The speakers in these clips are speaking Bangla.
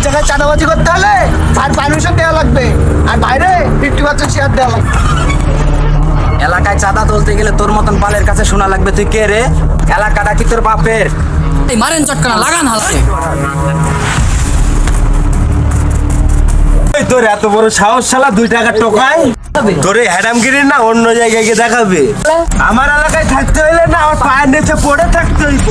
জায়গায় চাঁদাবাজি করতে হলে আর পারমিশন দেওয়া লাগবে, আর বাইরে 50% শেয়ার দেওয়া লাগবে। এলাকায় চাঁদা তুলতে গেলে তোর মতন পালের কাছে শোনা লাগবে। তুই কে রে? এলাকাটা কি তোর বাপের? মারেন চটকানা লাগান হালতে। তোর এত বড় সাহস, শালা 2 টাকা টোকাই তোর হ্যাডামগিরি না অন্য জায়গায় গিয়ে দেখাবে। আমার এলাকায় থাকতে হইলে না আমার পায়ের নিচে পড়ে থাকতে হইব।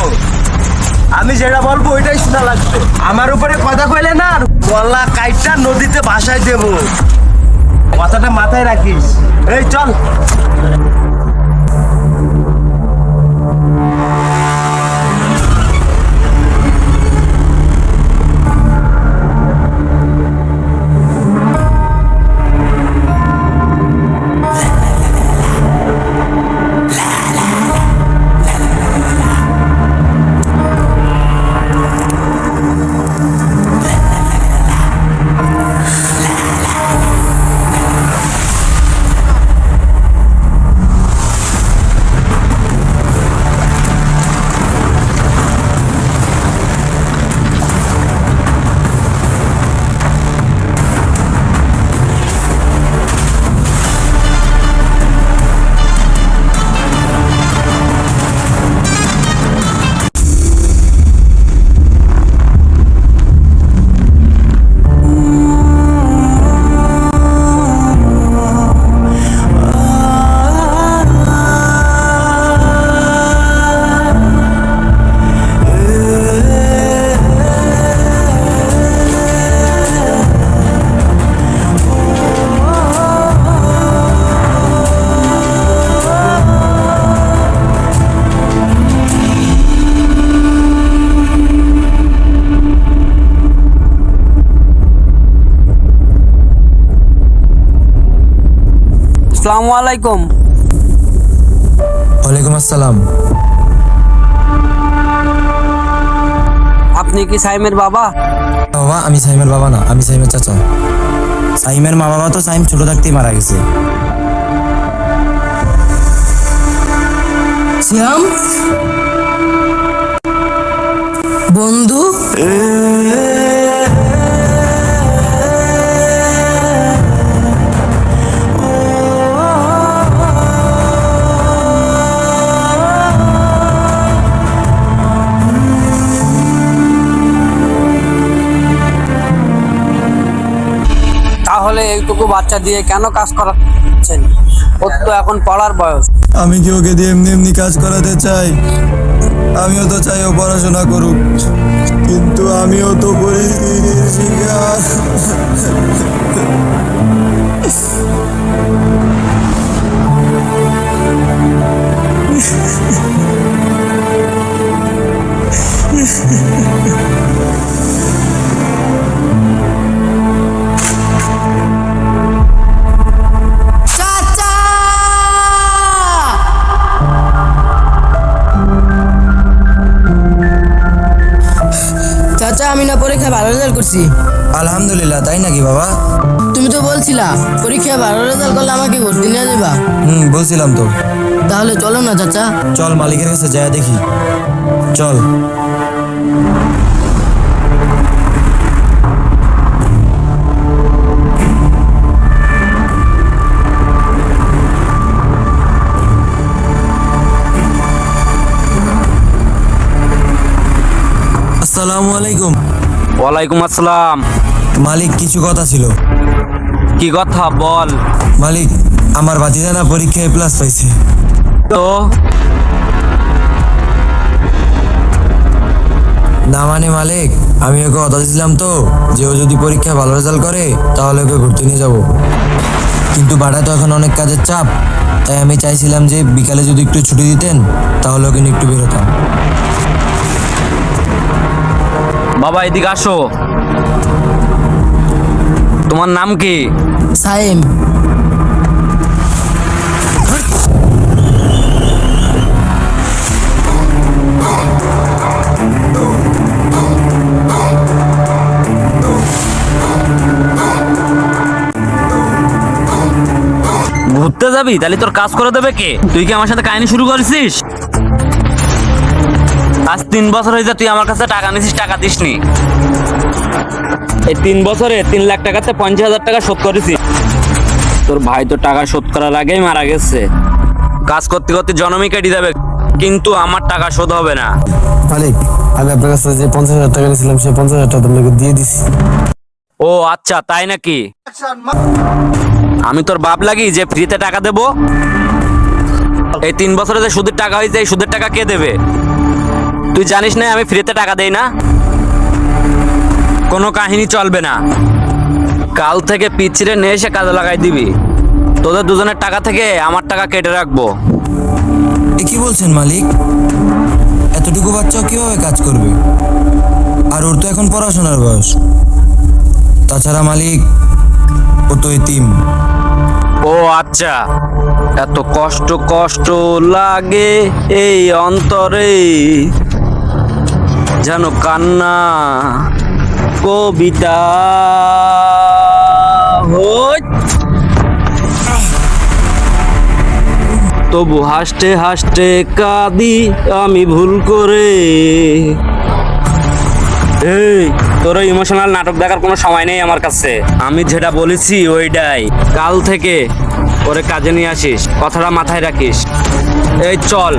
আমি যেটা বলবো ওইটাই শোনা লাগবে। আমার উপরে কথা কইলে না গলা কাইটটা নদীতে ভাসায় দেব। কথাটা মাথায় রাখিস। এই চল। আসসালামু আলাইকুম। ওয়ালাইকুম আসসালাম। আপনি কি সাইমের বাবা? বাবা, আমি সাইমের বাবা না, আমি সাইমের চাচা। সাইমের মা বাবা তো সাইম ছোট থাকতেই মারা গেছে। সিয়াম বন্ধু, তাহলে এইটুকু বাচ্চা দিয়ে কেন কাজ করাচ্ছেন? ওর তো এখন পড়ার বয়স। আমি কি ওকে দিয়ে এমনি এমনি কাজ করাতে চাই? আমিও তো চাই ও পড়াশোনা করুক, কিন্তু আমিও তো পরিস্থিতির শিকার। চাচা, আমি না পরীক্ষায় ভালো রেজাল্ট করছি। আলহামদুলিল্লাহ। তাই নাকি বাবা? তুমি তো বলছিলা পরীক্ষায় ভালো রেজাল্ট করলে আমাকে ভর্তি নিয়ে যাবা। বলছিলাম তো। তাহলে চলো না চাচা। চল মালিকের কাছে যায় দেখি। চল। আসসালামু আলাইকুম। ওয়ালাইকুম আসসালাম। মালিক, কিছু কথা ছিল। কি কথা বল। মালিক, আমার ভাতিজা না পরীক্ষায় প্লাস পাইছে। তো না মানে মালিক, আমি ওকে কথা দিয়েছিলাম তো যে ও যদি পরীক্ষায় ভালো রেজাল্ট করে তাহলে ওকে ঘুরতে নিয়ে যাবো, কিন্তু বাড়ায় তো এখন অনেক কাজের চাপ। তাই আমি চাইছিলাম যে বিকালে যদি একটু ছুটি দিতেন তাহলে ওকে নিয়ে একটু বেরোতাম। বাবা এদিকে আসো। তোমার নাম কি? সাইম। ঘুরতে যাবি? তাহলে তোর কাজ করে দেবে কে? তুই কি আমার সাথে কাহিনী শুরু করেছিস? আজ 3 বছর হয়েছে তুই আমার কাছে টাকা নিছিস, টাকা দিসনি। এই 3 বছরে 3 লাখ টাকাতে 50,000 টাকা শোধ করেছি। তোর ভাই তো টাকা শোধ করার আগেই মারা গেছে। কাজ করতে করতে জন্মই কেটে যাবে, কিন্তু আমার টাকা শোধ হবে না। মালিক, আমি আপনার কাছে যে 50,000 টাকা নিয়েছিলাম সেই 50,000 টাকা আপনাকে দিয়ে দিছি। ও আচ্ছা, তাই নাকি? আমি তোর বাপ লাগি যে ফ্রিতে টাকা দেব? এই 3 বছরে যে সুদের টাকা হয়েছে, এই সুদের টাকা কে দেবে? তুই জানিস না আমি ফ্রিতে টাকা দেই না? কোনো কাহিনী চলবে না। কাল থেকে পিছিয়ে নিয়ে এসে কাজে লাগাই দিবি। তোদের দুজনের টাকা থেকে আমার টাকা কেটে রাখবো। এ কি বলছেন মালিক? এতটুকু বাচ্চাও কিভাবে কাজ করবে? আর ওর তো এখন পড়াশোনার বয়স। তাছাড়া মালিক, ও তো এতিম। ও আচ্ছা, এত কষ্ট কষ্ট লাগে এই অন্তরে, যেন কান্না কবিতা হইত। তবু হাসতে হাসতে কাঁদি আমি ভুল করে। এই, তোর ইমোশনাল নাটক দেখার কোনো সময় নেই আমার কাছে। আমি যেটা বলেছি ওইটাই। কাল থেকে ওরে কাজে নিয়ে আসিস, কথাটা মাথায় রাখিস। এই চল।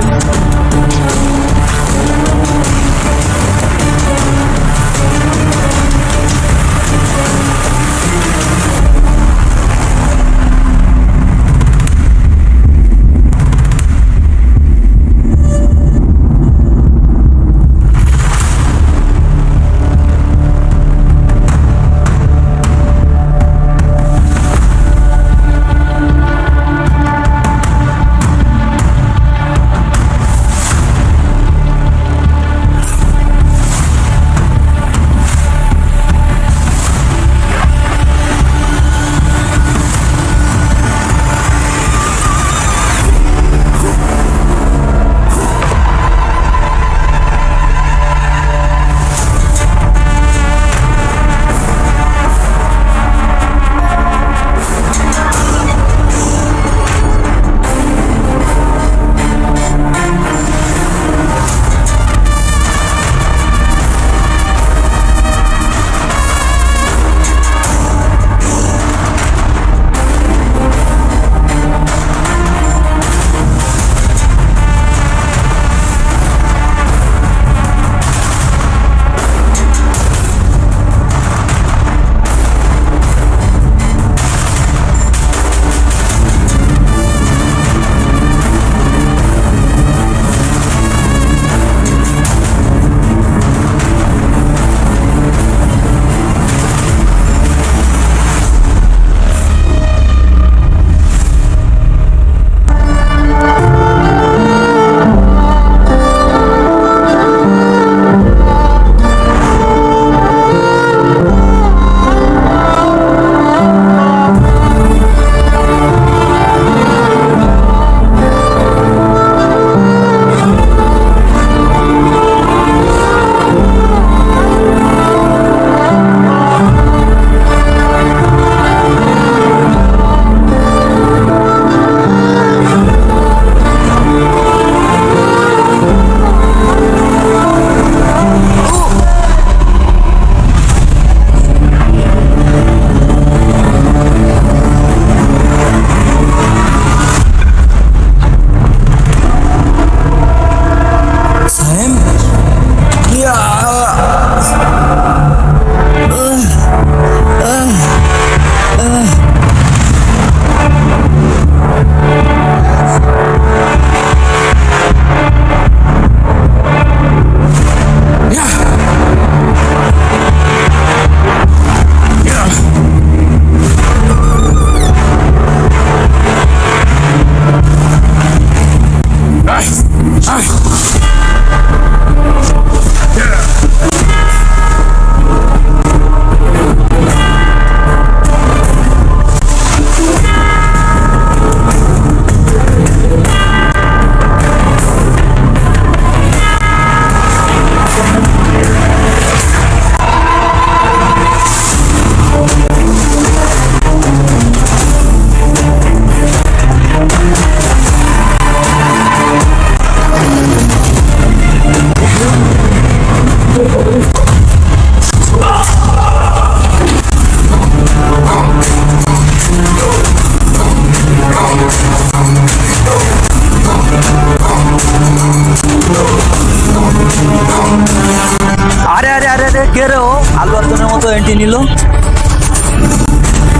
আরে আরে আরে আরে কে রে ও আলু অর্জনের মতো এন্ট্রি নিল।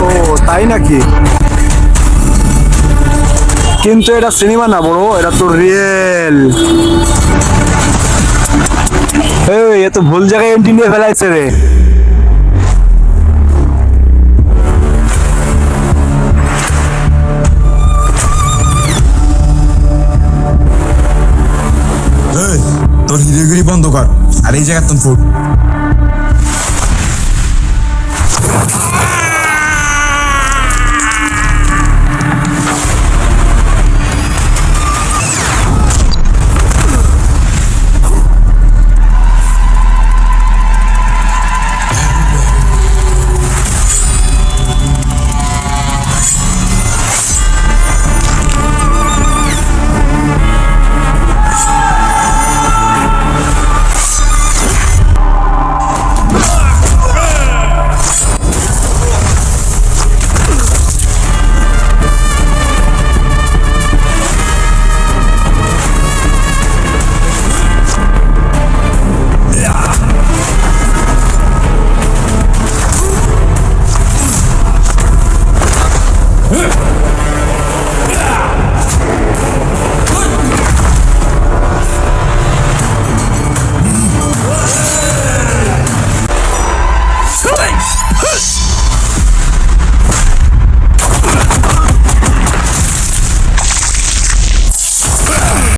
ও তাই নাকি? কিন্তু এটা সিনেমা না বড়, এটা তো রিয়েল। এ তো ভুল জায়গায় এন্ট্রি নিয়ে ফেলাইছে রে। তোর হিরেগিরি বন্ধ কর, আর এই জায়গা তুমি ফুট।